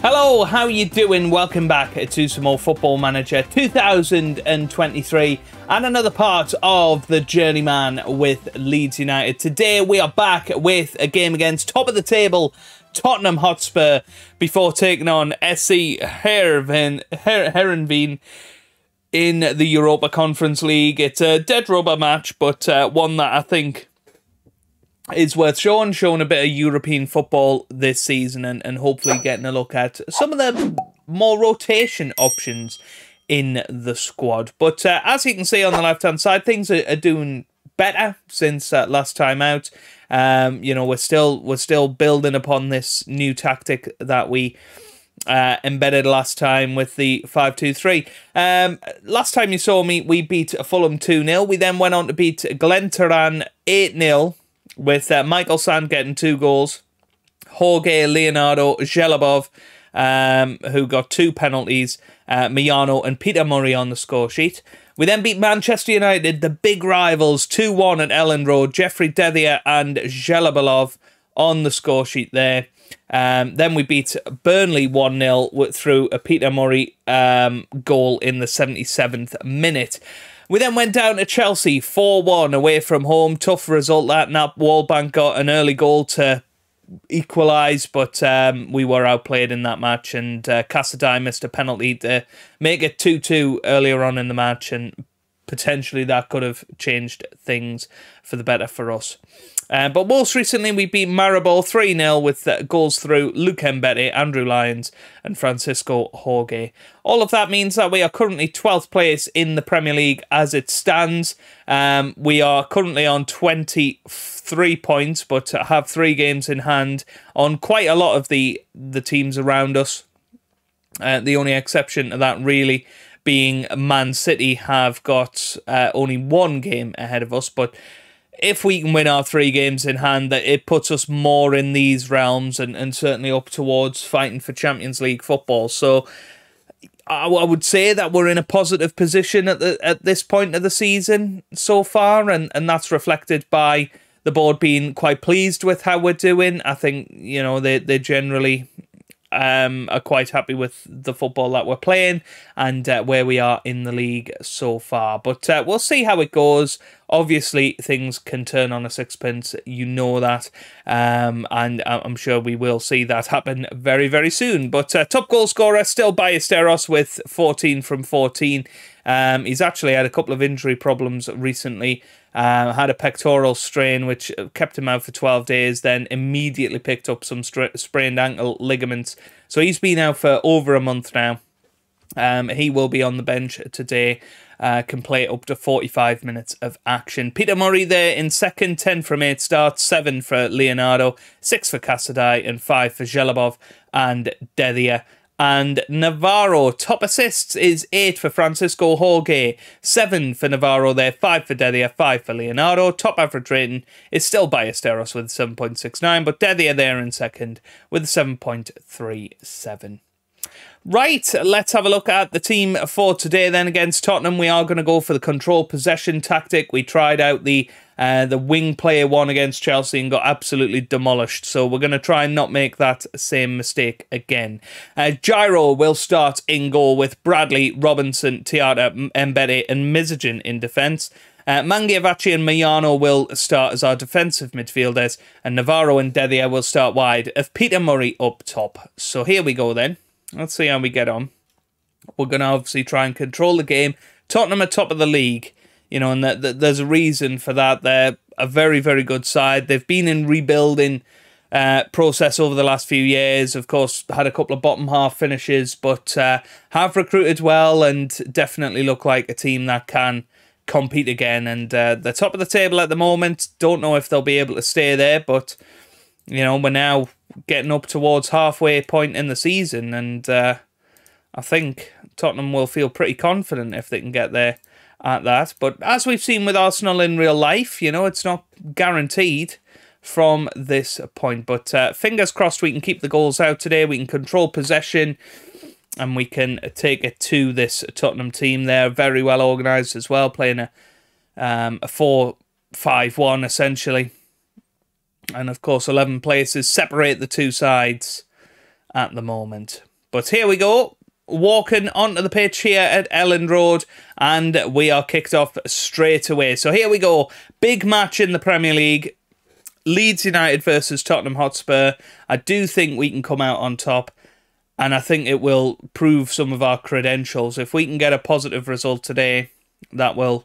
Hello, how you doing? Welcome back to some more Football Manager 2023 and another part of the Journeyman with Leeds United. Today we are back with a game against top of the table Tottenham Hotspur before taking on SC Heerenveen in the Europa Conference League. It's a dead rubber match, but one that I think is worth showing a bit of European football this season and hopefully getting a look at some of the more rotation options in the squad. But as you can see on the left-hand side, things are doing better since last time out. You know, we're still building upon this new tactic that we embedded last time with the 5-2-3. Last time you saw me, we beat Fulham 2-0. We then went on to beat Glentoran 8-0. with Michael Sand getting 2 goals, Jorge Leonardo Zhelobov, who got 2 penalties, Miano and Peter Murray on the score sheet. We then beat Manchester United, the big rivals, 2-1 at Elland Road, Jeffrey Dedhier and Zhelobov on the score sheet there. Then we beat Burnley 1-0 through a Peter Murray goal in the 77th minute. We then went down to Chelsea, 4-1 away from home. Tough result that. Nap Wallbank got an early goal to equalise, but we were outplayed in that match, and Cassadine missed a penalty to make it 2-2 earlier on in the match, and potentially that could have changed things for the better for us. But most recently, we beat Maribor 3-0 with goals through Luke Mbete, Andrew Lyons and Francisco Jorge. All of that means that we are currently 12th place in the Premier League as it stands. We are currently on 23 points, but have 3 games in hand on quite a lot of the teams around us. The only exception to that really being Man City have got only 1 game ahead of us, but if we can win our 3 games in hand, that it puts us more in these realms and certainly up towards fighting for Champions League football. So I would say that we're in a positive position at this point of the season so far, and that's reflected by the board being quite pleased with how we're doing. I think, you know, they generally are quite happy with the football that we're playing and where we are in the league so far. But we'll see how it goes. Obviously, things can turn on a sixpence, you know that, and I'm sure we will see that happen very, very soon. But top goal scorer, still Ballesteros with 14 from 14. He's actually had a couple of injury problems recently. Had a pectoral strain which kept him out for 12 days, then immediately picked up some sprained ankle ligaments. So he's been out for over a month now. He will be on the bench today. Can play up to 45 minutes of action. Peter Murray there in second, 10 from 8 starts, 7 for Leonardo, 6 for Cassadine and 5 for Zhelobov and Dedhier. And Navarro, top assists is 8 for Francisco Jorge, 7 for Navarro there, 5 for Dedhier, 5 for Leonardo. Top average rating is still Ballesteros with 7.69, but Dedhier there in second with 7.37. Right, let's have a look at the team for today then against Tottenham. We are going to go for the control possession tactic. We tried out the wing player one against Chelsea and got absolutely demolished. So we're going to try and not make that same mistake again. Gyro will start in goal with Bradley, Robinson, Tiata, Mbete and Mizogen in defence. Mangiavachi and Miano will start as our defensive midfielders, and Navarro and Dedhier will start wide of Peter Murray up top. So here we go then. Let's see how we get on. We're going to obviously try and control the game. Tottenham are top of the league, you know, and there's a reason for that. They're a very, very good side. They've been in rebuilding process over the last few years. Of course, had a couple of bottom half finishes, but have recruited well and definitely look like a team that can compete again. And they're top of the table at the moment. Don't know if they'll be able to stay there, but, you know, we're now getting up towards halfway point in the season, and I think Tottenham will feel pretty confident if they can get there at that. But as we've seen with Arsenal in real life, you know, it's not guaranteed from this point. But fingers crossed we can keep the goals out today. We can control possession and we can take it to this Tottenham team. They're very well organised as well, playing a 4-5-1 essentially. And of course 11 places separate the two sides at the moment. But here we go. Walking onto the pitch here at Elland Road, and we are kicked off straight away. So here we go. Big match in the Premier League. Leeds United versus Tottenham Hotspur. I do think we can come out on top, and I think it will prove some of our credentials. If we can get a positive result today, that'll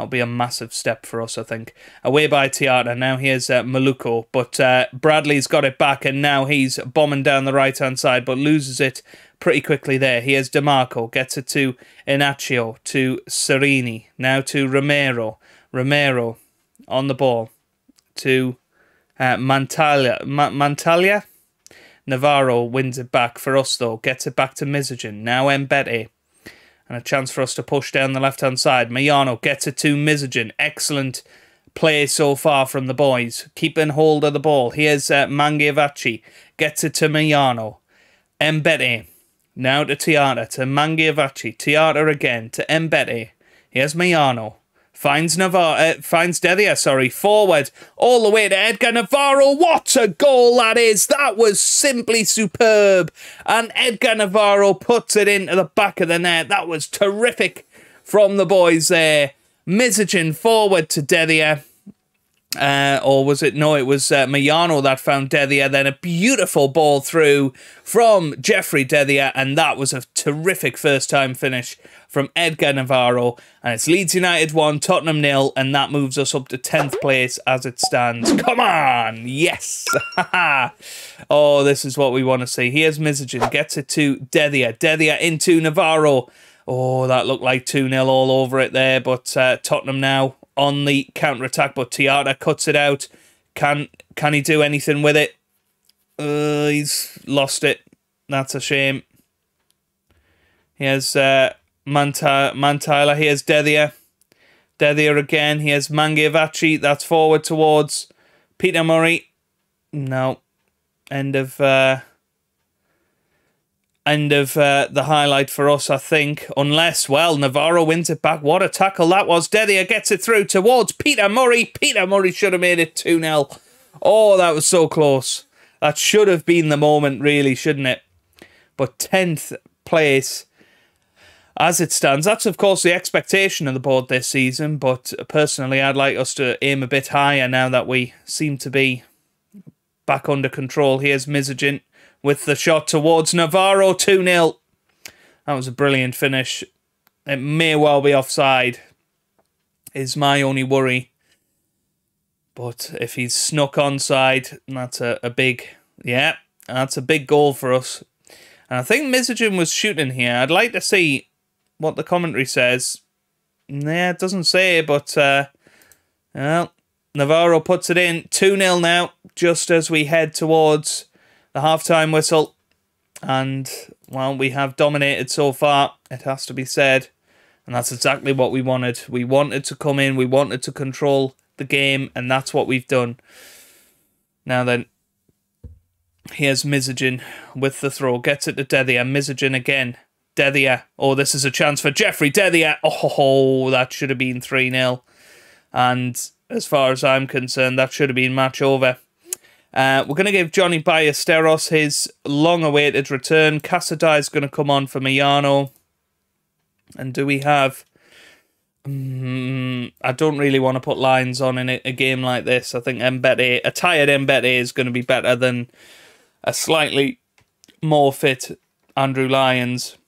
be a massive step for us, I think. Away by Tiata. Now here's Maluko, but Bradley's got it back, and now he's bombing down the right-hand side, but loses it pretty quickly there. Here's DeMarco, gets it to Inacio, to Serini, now to Romero. Romero on the ball to Mantalia. Navarro wins it back for us, though. Gets it back to Mizogen. Now Mbete. And a chance for us to push down the left-hand side. Mayano gets it to Mizogen. Excellent play so far from the boys. Keeping hold of the ball. Here's Mangiavachi. Gets it to Mayano. Mbete. Now to Tiata. To Mangiavachi. Tiata again. To Mbete. Here's Mayano. Finds Dedia, forward, all the way to Edgar Navarro. What a goal that is! That was simply superb. And Edgar Navarro puts it into the back of the net. That was terrific from the boys there. Mizogen forward to Dedia. Or was it? No, it was Mayano that found Dedia. Then a beautiful ball through from Jeffrey Dedia. And that was a terrific first-time finish from Edgar Navarro. And it's Leeds United 1, Tottenham 0, and that moves us up to 10th place as it stands. Come on! Yes! Oh, this is what we want to see. Here's Mizogen, gets it to Dedia. Dedia into Navarro. Oh, that looked like 2-0 all over it there, but Tottenham now on the counter-attack, but Tiata cuts it out. Can he do anything with it? He's lost it. That's a shame. Here's Mantila. Here's Dedia. Dedia again. Here's Mangiavachi. That's forward towards Peter Murray. No. End of the highlight for us, I think. Unless, well, Navarro wins it back. What a tackle that was. Dedia gets it through towards Peter Murray. Peter Murray should have made it 2-0. Oh, that was so close. That should have been the moment, really, shouldn't it? But 10th place as it stands. That's, of course, the expectation of the board this season, but personally, I'd like us to aim a bit higher now that we seem to be back under control. Here's Mizogen with the shot towards Navarro, 2-0. That was a brilliant finish. It may well be offside, is my only worry. But if he's snuck onside, that's a big, yeah, that's a big goal for us. And I think Mizogen was shooting here. I'd like to see what the commentary says. Yeah, it doesn't say, but well, Navarro puts it in. 2-0 now, just as we head towards the half-time whistle. And, well, we have dominated so far, it has to be said. And that's exactly what we wanted. We wanted to come in, we wanted to control the game, and that's what we've done. Now then, here's Mizogen with the throw. Gets it to Dedia. Mizogen again. Dedia. Oh, this is a chance for Jeffrey Dedia. Oh, that should have been 3-0. And as far as I'm concerned, that should have been match over. We're going to give Johnny Ballesteros his long-awaited return. Casadai is going to come on for Mayano. And do we have... I don't really want to put lines on in a game like this. I think Mbete, a tired Mbete is going to be better than a slightly more fit Andrew Lyons.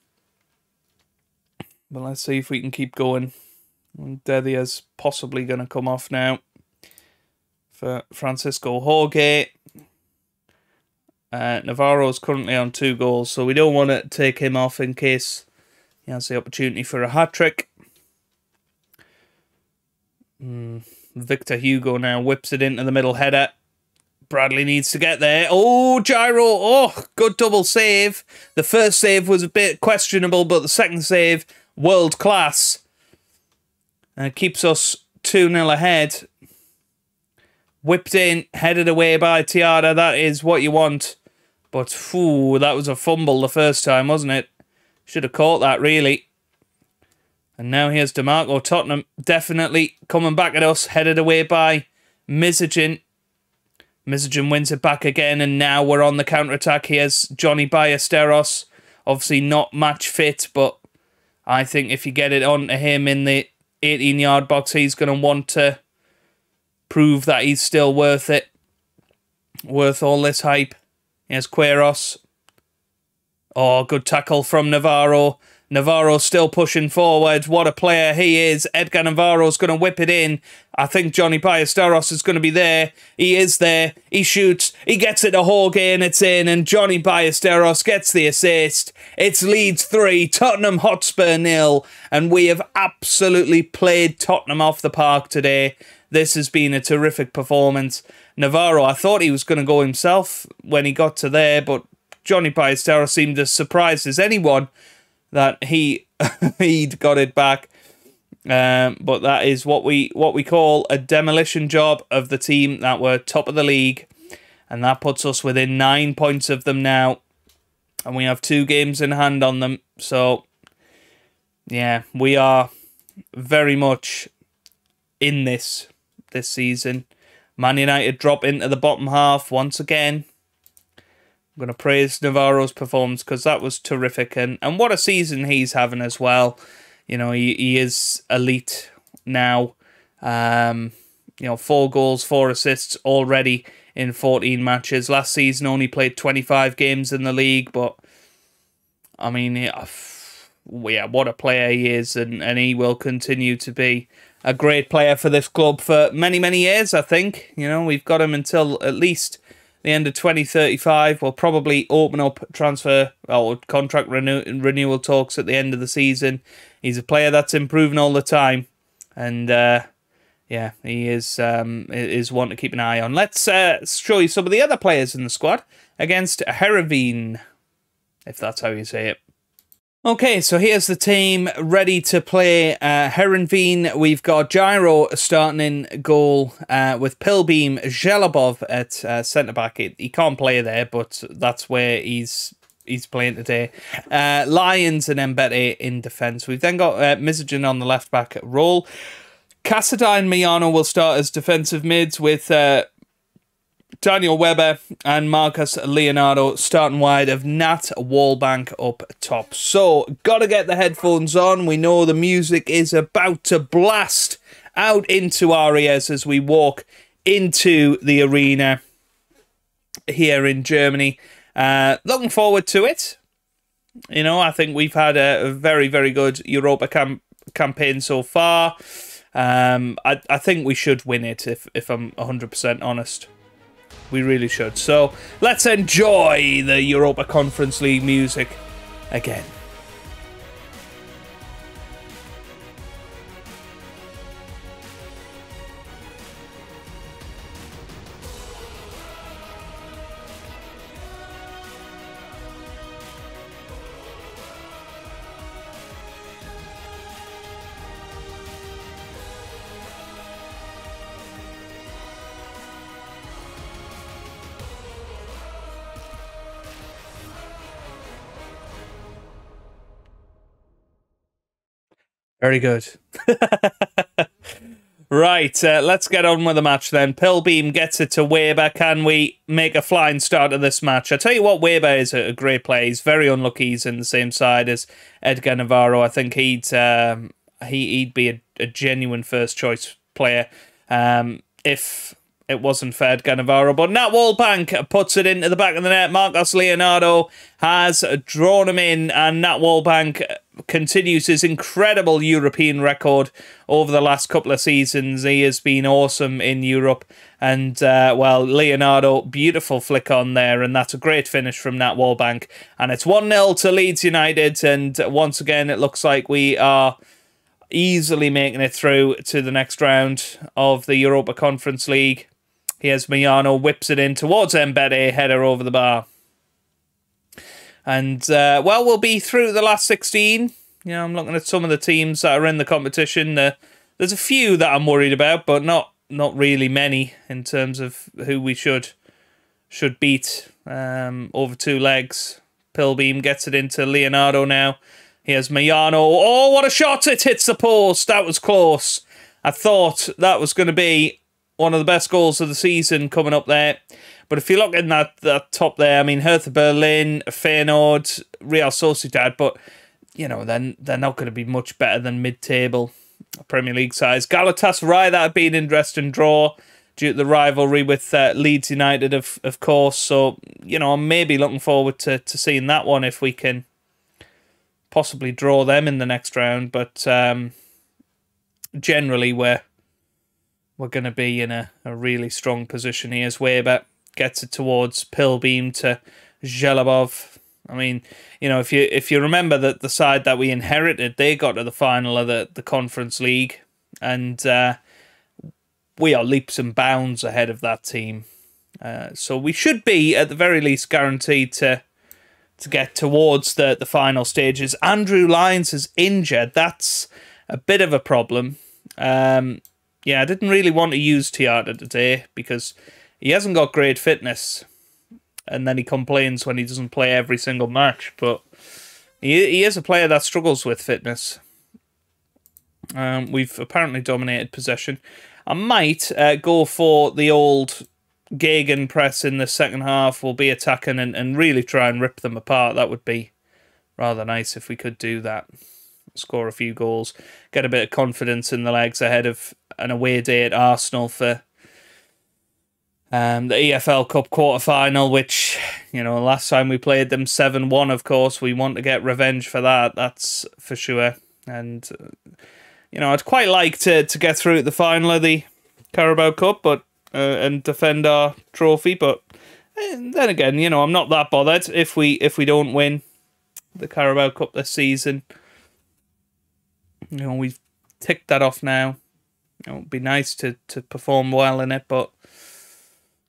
But let's see if we can keep going. Dedia's possibly going to come off now for Francisco Jorge. Navarro's currently on 2 goals, so we don't want to take him off in case he has the opportunity for a hat-trick. Victor Hugo now whips it into the middle header. Bradley needs to get there. Oh, gyro. Oh, good double save. The first save was a bit questionable, but the second save, world class. Keeps us 2-0 ahead. Whipped in, headed away by Tiata. That is what you want. But, phew, that was a fumble the first time, wasn't it? Should have caught that, really. And now here's DeMarco. Tottenham definitely coming back at us. Headed away by Mizogen. Mizogen wins it back again. And now we're on the counter-attack. Here's Johnny Ballesteros Obviously not match fit, but I think if you get it onto him in the 18-yard box, he's going to want to prove that he's still worth it. Worth all this hype. Here's Queiroz. Oh, good tackle from Navarro. Navarro still pushing forward. What a player he is. Edgar Navarro's going to whip it in. I think Johnny Ballesteros is going to be there. He is there. He shoots. He gets it to Jorge and it's in. And Johnny Ballesteros gets the assist. It's Leeds 3, Tottenham Hotspur 0. And we have absolutely played Tottenham off the park today. This has been a terrific performance. Navarro, I thought he was going to go himself when he got to there, but Johnny Ballesteros seemed as surprised as anyone that he'd got it back. But that is what we call a demolition job of the team that were top of the league. And that puts us within 9 points of them now. And we have 2 games in hand on them. So, yeah, we are very much in this season. Man United drop into the bottom half once again. I'm going to praise Navarro's performance because that was terrific. And what a season he's having as well. You know, he is elite now. 4 goals, 4 assists already in 14 matches. Last season only played 25 games in the league. But, I mean, yeah, what a player he is. And he will continue to be a great player for this club for many, many years, I think. You know, we've got him until at least the end of 2035. We'll probably open up transfer or contract renewal talks at the end of the season. He's a player that's improving all the time. And, yeah, he is one to keep an eye on. Let's show you some of the other players in the squad against Heerenveen, if that's how you say it. Okay, so here's the team ready to play Heerenveen. We've got Gyro starting in goal with Pilbeam Zhelobov at centre-back. He can't play there, but that's where he's playing today. Lyons and Mbete in defence. We've then got Mizogen on the left-back role. Casada and Miano will start as defensive mids with Daniel Webber and Marcus Leonardo starting wide of Nat Wallbank up top. So, gotta get the headphones on. We know the music is about to blast out into our ears as we walk into the arena here in Germany. Looking forward to it. You know, I think we've had a very, very good Europa campaign so far. I think we should win it, if I'm 100% honest. We really should. So let's enjoy the Europa Conference League music again. Very good. Right, let's get on with the match then. Pilbeam gets it to Weber. Can we make a flying start of this match? I tell you what, Weber is a great player. He's very unlucky he's in the same side as Edgar Navarro. I think he'd be a genuine first choice player if it wasn't for Edgar Navarro. But Nat Wallbank puts it into the back of the net. Marcos Leonardo has drawn him in, and Nat Wallbank continues his incredible European record over the last couple of seasons. He has been awesome in Europe. And, well, Leonardo, beautiful flick on there. And that's a great finish from Nat Wallbank. And it's 1-0 to Leeds United. And once again, it looks like we are easily making it through to the next round of the Europa Conference League. Here's Miano, whips it in towards Mbete, header over the bar. And, well, we'll be through the last 16. You know, I'm looking at some of the teams that are in the competition. There's a few that I'm worried about, but not really many in terms of who we should beat over 2 legs. Pilbeam gets it into Leonardo now. Here's Miano. Oh, what a shot! It hits the post. That was close. I thought that was going to be one of the best goals of the season coming up there. But if you look in that top there, I mean, Hertha Berlin, Feyenoord, Real Sociedad, but, you know, then they're not going to be much better than mid-table Premier League size. Galatasaray, that had been an interesting draw due to the rivalry with Leeds United, of course. So, you know, I'm maybe looking forward to seeing that one if we can possibly draw them in the next round. But generally, we're going to be in a really strong position here as Weber gets it towards Pilbeam to Zhelabov. I mean, you know, if you remember that the side that we inherited, they got to the final of the Conference League, and we are leaps and bounds ahead of that team. So we should be, at the very least, guaranteed to get towards the final stages. Andrew Lyons is injured. That's a bit of a problem. Yeah, I didn't really want to use Tiata today because he hasn't got great fitness. And then he complains when he doesn't play every single match. But he is a player that struggles with fitness. We've apparently dominated possession. I might go for the old Gegen press in the second half. We'll be attacking and really try and rip them apart. That would be rather nice if we could do that. Score a few goals. Get a bit of confidence in the legs ahead of an away day at Arsenal for the EFL Cup quarter-final, which, you know, last time we played them 7-1, of course. We want to get revenge for that, that's for sure. And, you know, I'd quite like to get through at the final of the Carabao Cup but and defend our trophy. But then again, you know, I'm not that bothered if we don't win the Carabao Cup this season. You know, we've ticked that off now. You know, it'd be nice to perform well in it, but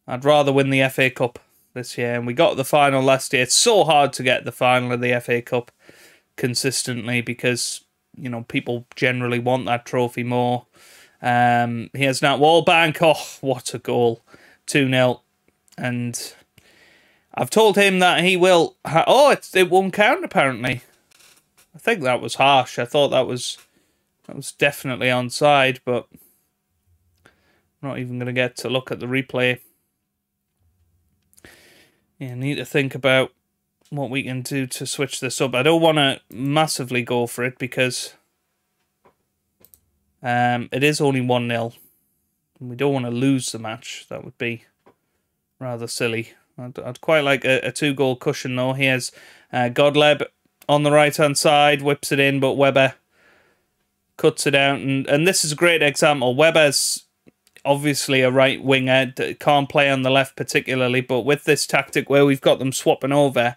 I'd rather win the FA Cup this year. And we got the final last year. It's so hard to get the final of the FA Cup consistently because, you know, people generally want that trophy more. Here's Nat Wallbank. Oh, what a goal. 2-0. And I've told him that he will... it won't count, apparently. I think that was harsh. I thought that was definitely onside, but I'm not even going to get to look at the replay. Yeah, need to think about what we can do to switch this up. I don't want to massively go for it because it is only 1-0. We don't want to lose the match. That would be rather silly. I'd quite like a 2-goal cushion, though. Here's Godleb on the right-hand side, whips it in, but Weber cuts it out. And this is a great example. Weber's obviously a right winger, can't play on the left particularly, but with this tactic where we've got them swapping over,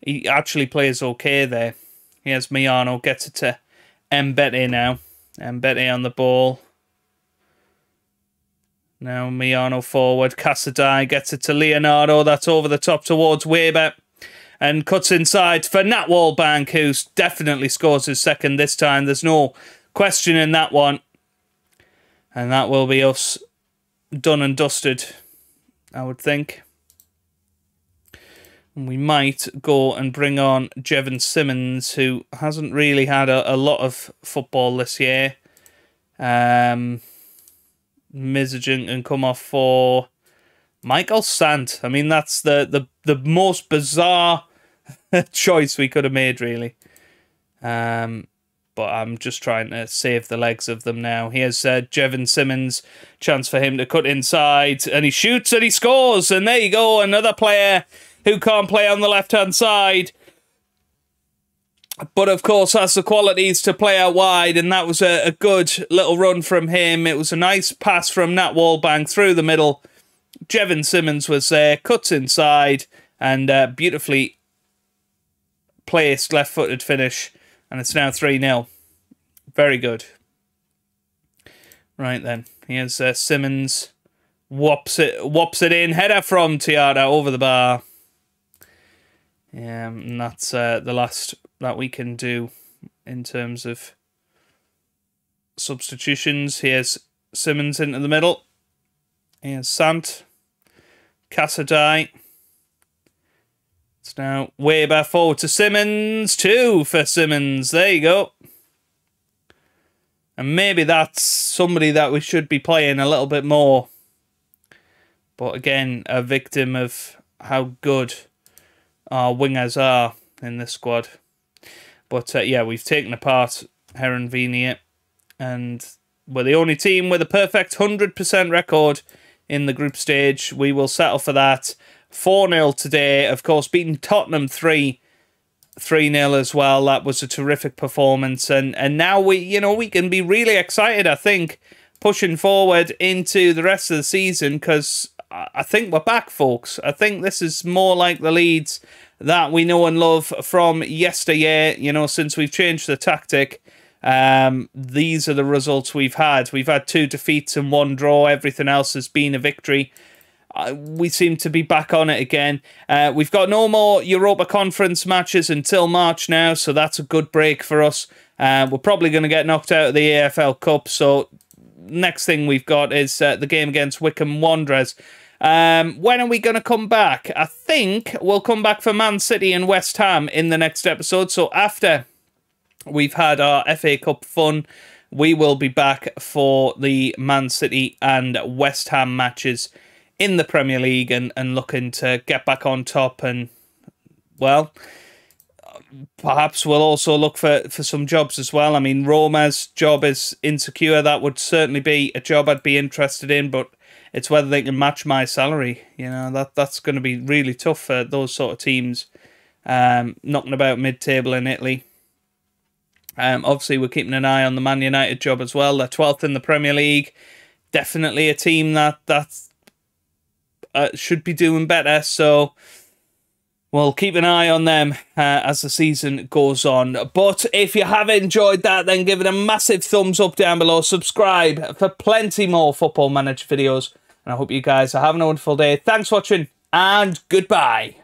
he actually plays okay there. Here's Miano, gets it to Mbete now. Mbete on the ball. Now Miano forward, Casadei gets it to Leonardo, that's over the top towards Weber, and cuts inside for Nat Wallbank, who definitely scores his second this time. There's no question in that one. And that will be us done and dusted, I would think. And we might go and bring on Jevon Simmons, who hasn't really had a lot of football this year. Mizajin can come off for Michael Sant. I mean, that's the most bizarre choice we could have made, really. But I'm just trying to save the legs of them now. Here's Jevon Simmons. Chance for him to cut inside. And he shoots and he scores. And there you go. Another player who can't play on the left-hand side. But, of course, has the qualities to play out wide. And that was a good little run from him. It was a nice pass from Nat Wallbank through the middle. Jevon Simmons was there. Cuts inside. And beautifully placed left-footed finish. And it's now 3-0. Very good. Right then. Here's Simmons. Whops it in. Header from Tiata over the bar. And that's the last that we can do in terms of substitutions. Here's Simmons into the middle. Here's Sant. Casadei. It's now Weber forward to Simmons. 2 for Simmons. There you go. And maybe that's somebody that we should be playing a little bit more. But again, a victim of how good our wingers are in this squad. But yeah, we've taken apart Heron-Venia, and we're the only team with a perfect 100% record in the group stage. We will settle for that. 4-0 today, of course, beating Tottenham 3-0 as well. That was a terrific performance, and now we can be really excited, I think, pushing forward into the rest of the season, because I think we're back, folks. I think this is more like the Leeds that we know and love from yesteryear, since we've changed the tactic. These are the results we've had. We've had 2 defeats and 1 draw. Everything else has been a victory. We seem to be back on it again. We've got no more Europa Conference matches until March now, so that's a good break for us. We're probably going to get knocked out of the AFL Cup, so next thing we've got is the game against Wycombe Wanderers. When are we going to come back? I think we'll come back for Man City and West Ham in the next episode. So after we've had our FA Cup fun, we will be back for the Man City and West Ham matches in the Premier League and looking to get back on top. And, well, perhaps we'll also look for some jobs as well. I mean, Roma's job is insecure. That would certainly be a job I'd be interested in, but it's whether they can match my salary. That's going to be really tough for those sort of teams knocking about mid-table in Italy. Obviously, we're keeping an eye on the Man United job as well. They're 12th in the Premier League. Definitely a team that should be doing better. So we'll keep an eye on them as the season goes on. But if you have enjoyed that, then give it a massive thumbs up down below. Subscribe for plenty more Football Manager videos. And I hope you guys are having a wonderful day. Thanks for watching, and goodbye.